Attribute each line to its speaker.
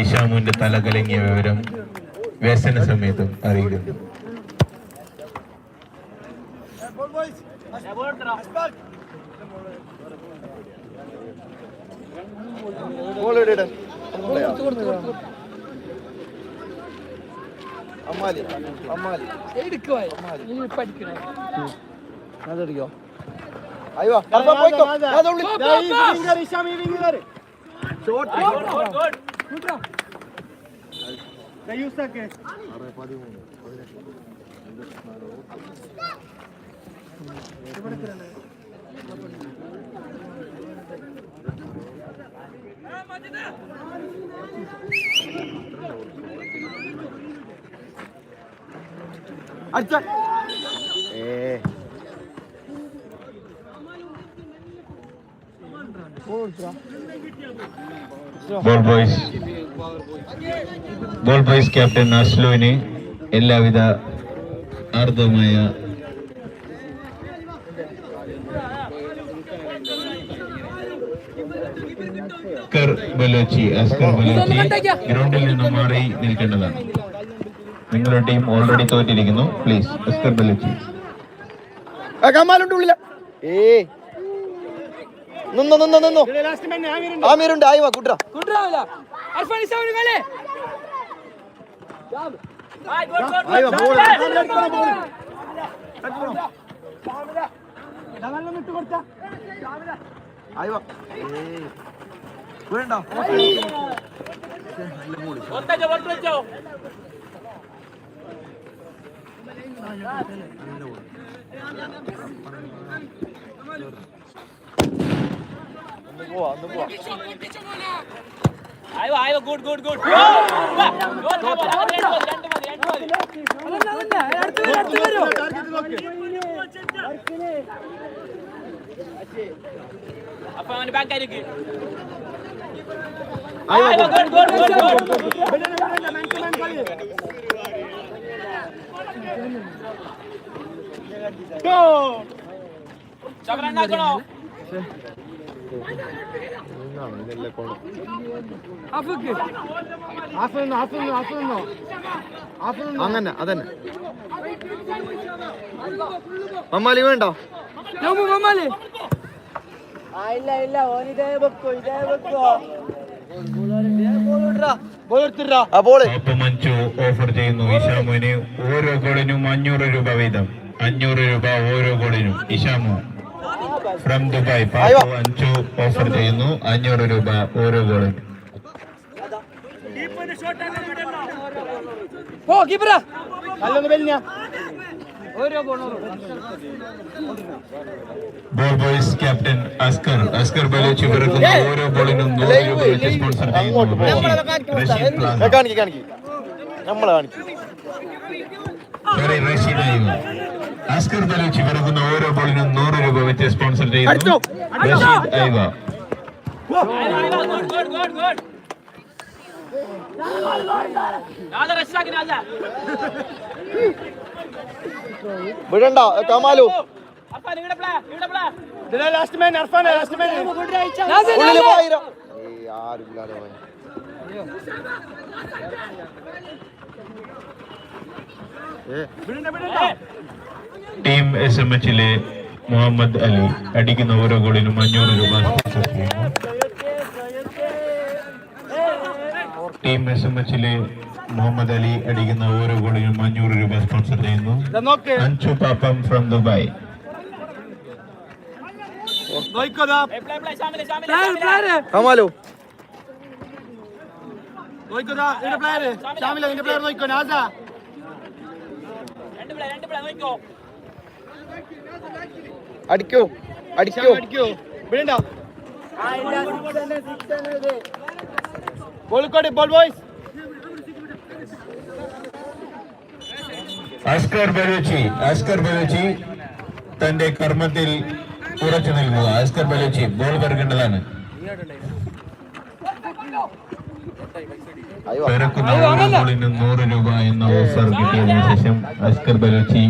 Speaker 1: ഇഷാമുവിന്റെ തല കലങ്ങിയ വിവരം വ്യസന സമയത്തും അറിയിക്കുന്നു.
Speaker 2: അതെടുക്കോ അച്ഛ
Speaker 1: ബോൾ ബോയ്സ് ക്യാപ്റ്റൻ അസ്ലുവിന് എല്ലാവിധ ആർദ്രമായ അസ്കർ ബലോച്ചി ഗ്രൗണ്ടിൽ നിന്നും മാറി നിൽക്കേണ്ടതാണ്. നിങ്ങളുടെ ടീം ഓൾറെഡി തോറ്റിരിക്കുന്നു. പ്ലീസ് അസ്കർ ബലോച്ചി.
Speaker 2: നിന്നോ ആമീറുണ്ട് ആയിവാ കുട്ര
Speaker 3: അപ്പൊ അവന്റെ ബാക്ക് ആയിരിക്കും.
Speaker 2: അങ്ങനെ അതന്നെ മമ്മാലി വേണ്ടോ മമ്മാലി
Speaker 1: മഞ്ജു ഓഫർ ചെയ്യുന്നു ഇഷാമുവിന് ഓരോ ഗോളിനും 500 രൂപ വീതം. 500 രൂപ ഓരോ ഗോളിനും. ഇഷാമു ഫ്രം ദുബായ് മഞ്ജു ഓഫർ ചെയ്യുന്നു 500 രൂപ ഓരോ ഗോളിനും. ബോൾ ബോയ്സ് ക്യാപ്റ്റൻ അസ്കർ ബലോച്ചി പിറക്കുന്ന ഓരോ ബോളിനും 100 രൂപ വെച്ച് സ്പോൺസർ ചെയ്യുന്നു. അസ്കർ ബലോച്ചി പിറക്കുന്ന ഓരോ ബോളിനും 100 രൂപ വെച്ച് സ്പോൺസർ ചെയ്യുന്നു. റഷീദ് ഐവ.
Speaker 2: വിടണ്ട കമാലു
Speaker 1: ടീം SMHലെ മുഹമ്മദ് അലി അടിക്കുന്ന ഓരോ ഗോളിനും 500 രൂപ സ്പോൺസർ ചെയ്യുന്നു. ടീം SMHലെ മുഹമ്മദ് അലി അടിക്കുന്ന ഓരോ ഗോളിനും 500 രൂപ സ്പോൺസർ ചെയ്യുന്നു. അഞ്ചു പാപ്പം ഫ്രം ദുബായ്.
Speaker 2: കമാലു അടിക്കോ വേണ്ട കോഴിക്കോട് ബോൾ ബോയ്സ്
Speaker 1: അസ്കർ ബലോച്ചി തന്റെ കർമ്മത്തിൽ ഉറച്ചു നിൽക്കുക. അസ്കർ ബലോച്ചി ബോൾ പെറുക്കേണ്ടതാണ്. പെറുക്കുന്ന ഓരോ ഗോളിനും 100 രൂപ എന്ന ഓഫർ കിട്ടിയതിനു ശേഷം അസ്കർ ബലോച്ചി